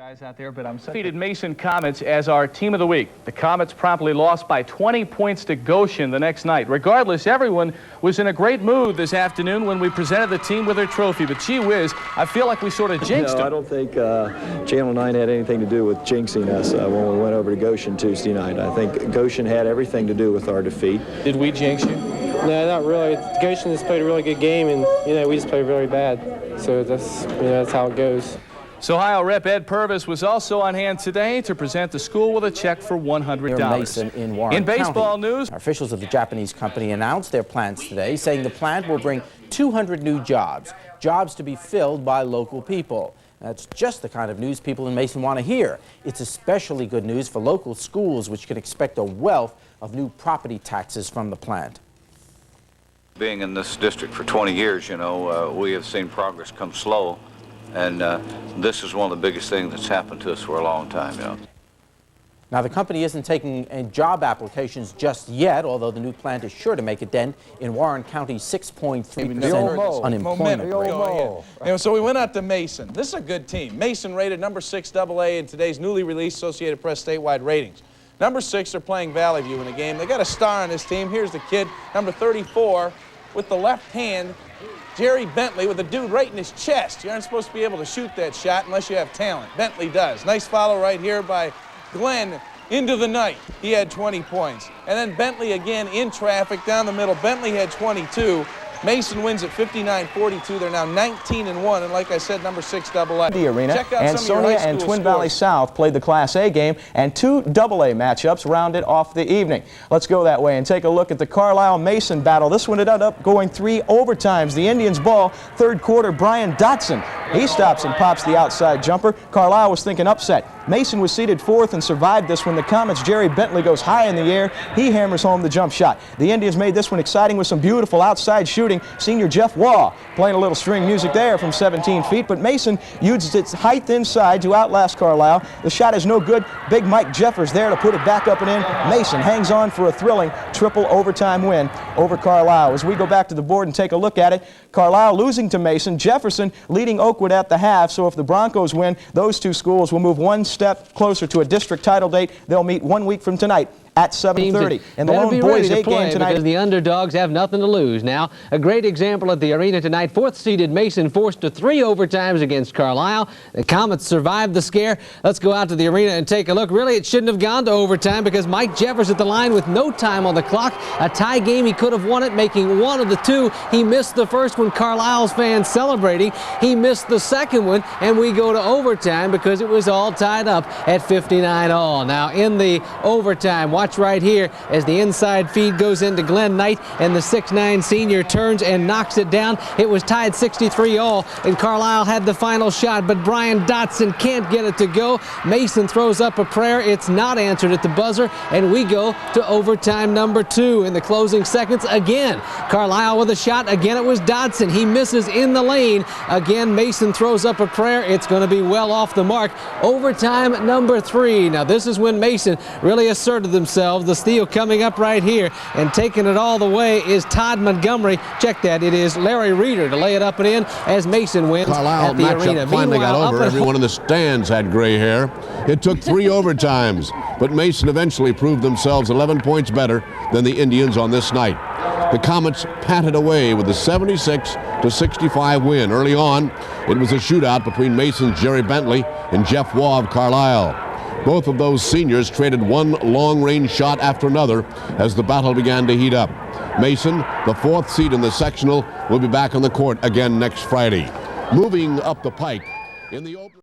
Guys out there, but I'm defeated Mason Comets as our team of the week. The Comets promptly lost by 20 points to Goshen the next night. Regardless, everyone was in a great mood this afternoon when we presented the team with their trophy. But gee whiz, I feel like we sort of jinxed them. I don't think Channel 9 had anything to do with jinxing us when we went over to Goshen Tuesday night. I think Goshen had everything to do with our defeat. Did we jinx you? No, not really. Goshen has played a really good game, and we just played really bad. So that's how it goes. So Ohio Rep Ed Purvis was also on hand today to present the school with a check for $100. Mason in Warren In baseball County. news, Officials of the Japanese company announced their plans today, saying the plant will bring 200 new jobs to be filled by local people. That's just the kind of news people in Mason want to hear. It's especially good news for local schools, which can expect a wealth of new property taxes from the plant. Being in this district for 20 years, we have seen progress come slow. And this is one of the biggest things that's happened to us for a long time, Now, the company isn't taking job applications just yet, although the new plant is sure to make a dent in Warren County's 6.3% unemployment rate. So we went out to Mason. This is a good team. Mason rated number 6 AA in today's newly released Associated Press statewide ratings. Number 6 are playing Valley View in the game. They got a star on this team. Here's the kid, number 34, with the left hand. Jerry Bentley with a dude right in his chest. You aren't supposed to be able to shoot that shot unless you have talent. Bentley does. Nice follow right here by Glenn into the night. He had 20 points. And then Bentley again in traffic down the middle. Bentley had 22. Mason wins at 59-42. They're now 19-1, and like I said, number 6 AA. The arena, Ansonia and Twin Valley South played the Class A game, and 2 AA matchups rounded off the evening. Let's go that way and take a look at the Carlisle-Mason battle. This one ended up going 3 overtimes. The Indians ball, third quarter, Brian Dotson. He stops and pops the outside jumper. Carlisle was thinking upset. Mason was seated 4th and survived this when the Comets' Jerry Bentley goes high in the air. He hammers home the jump shot. The Indians made this one exciting with some beautiful outside shooting. Senior Jeff Waugh playing a little string music there from 17 feet, but Mason used its height inside to outlast Carlisle. The shot is no good. Big Mike Jeffers there to put it back up and in. Mason hangs on for a thrilling triple overtime win over Carlisle. As we go back to the board and take a look at it, Carlisle losing to Mason, Jefferson leading Oakwood at the half, so if the Broncos win, those two schools will move one step closer to a district title date. They'll meet 1 week from tonight at 7:30. And the Lone Boys 8 game tonight. Because the underdogs have nothing to lose. Now, a great example at the arena tonight. 4th-seeded Mason forced to 3 overtimes against Carlisle. The Comets survived the scare. Let's go out to the arena and take a look. Really, it shouldn't have gone to overtime because Mike Jeffers at the line with no time on the clock. A tie game, he could have won it, making one of the 2. He missed the first one, Carlisle's fans celebrating. He missed the second one, and we go to overtime because it was all tied up at 59 all. Now, in the overtime, watch right here as the inside feed goes into Glenn Knight, and the 6'9" senior turns and knocks it down. It was tied 63 all, and Carlisle had the final shot, but Brian Dotson can't get it to go. Mason throws up a prayer. It's not answered at the buzzer, and we go to overtime number 2 in the closing seconds. Again, Carlisle with a shot. Again, it was Dotson. He misses in the lane. Again, Mason throws up a prayer. It's going to be well off the mark. Overtime number 3. Now, this is when Mason really asserted themselves. The steal coming up right here and taking it all the way is Todd Montgomery. Check that. It is Larry Reeder to lay it up and in as Mason wins Carlisle at the arena. Finally got over. Everyone in the stands had gray hair. It took 3 overtimes, but Mason eventually proved themselves 11 points better than the Indians on this night. The Comets patted away with a 76-65 win. Early on, it was a shootout between Mason's Jerry Bentley and Jeff Waugh of Carlisle. Both of those seniors traded one long-range shot after another as the battle began to heat up. Mason, the 4th seed in the sectional, will be back on the court again next Friday. Moving up the pike in the open.